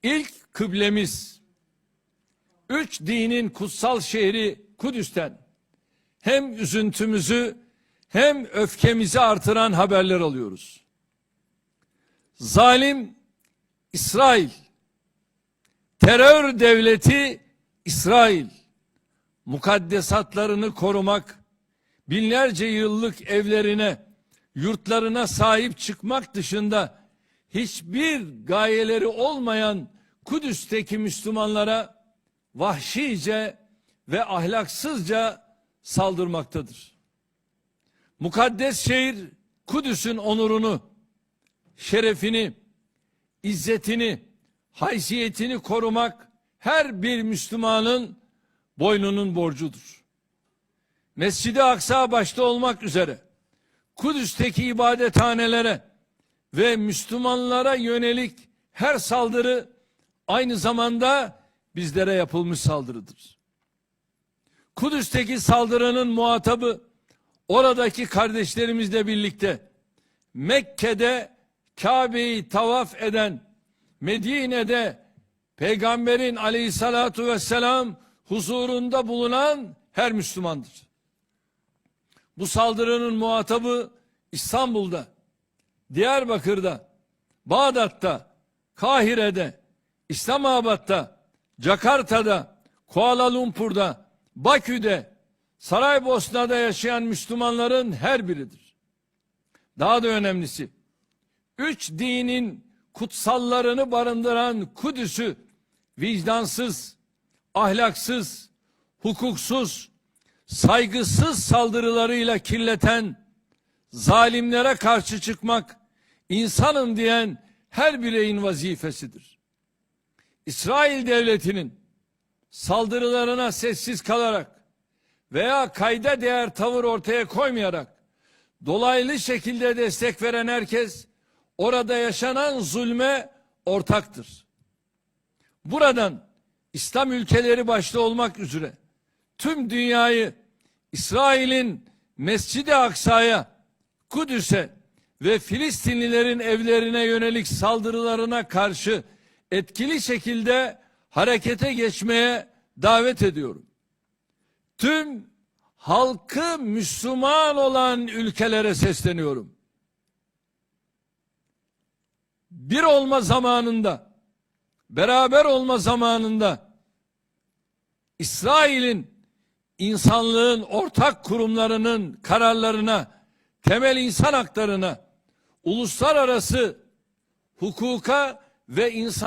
İlk kıblemiz, üç dinin kutsal şehri Kudüs'ten hem üzüntümüzü hem öfkemizi artıran haberler alıyoruz. Zalim İsrail, terör devleti İsrail, mukaddesatlarını korumak, binlerce yıllık evlerine, yurtlarına sahip çıkmak dışında hiçbir gayeleri olmayan Kudüs'teki Müslümanlara vahşice ve ahlaksızca saldırmaktadır. Mukaddes şehir Kudüs'ün onurunu, şerefini, izzetini, haysiyetini korumak her bir Müslümanın boynunun borcudur. Mescid-i Aksa başta olmak üzere Kudüs'teki ibadethanelere ve Müslümanlara yönelik her saldırı aynı zamanda bizlere yapılmış saldırıdır. Kudüs'teki saldırının muhatabı oradaki kardeşlerimizle birlikte Mekke'de Kabe'yi tavaf eden, Medine'de Peygamberin aleyhissalatu vesselam huzurunda bulunan her Müslümandır. Bu saldırının muhatabı İstanbul'da, Diyarbakır'da, Bağdat'ta, Kahire'de, İslamabad'da, Jakarta'da, Kuala Lumpur'da, Bakü'de, Saraybosna'da yaşayan Müslümanların her biridir. Daha da önemlisi, üç dinin kutsallarını barındıran Kudüs'ü vicdansız, ahlaksız, hukuksuz, saygısız saldırılarıyla kirleten, zalimlere karşı çıkmak, insanım diyen her bireyin vazifesidir. İsrail devletinin saldırılarına sessiz kalarak veya kayda değer tavır ortaya koymayarak dolaylı şekilde destek veren herkes orada yaşanan zulme ortaktır. Buradan İslam ülkeleri başta olmak üzere tüm dünyayı İsrail'in Mescid-i Aksa'ya, Kudüs'e ve Filistinlilerin evlerine yönelik saldırılarına karşı etkili şekilde harekete geçmeye davet ediyorum. Tüm halkı Müslüman olan ülkelere sesleniyorum. Bir olma zamanında, beraber olma zamanında İsrail'in insanlığın ortak kurumlarının kararlarına, temel insan haklarına, uluslararası hukuka ve insan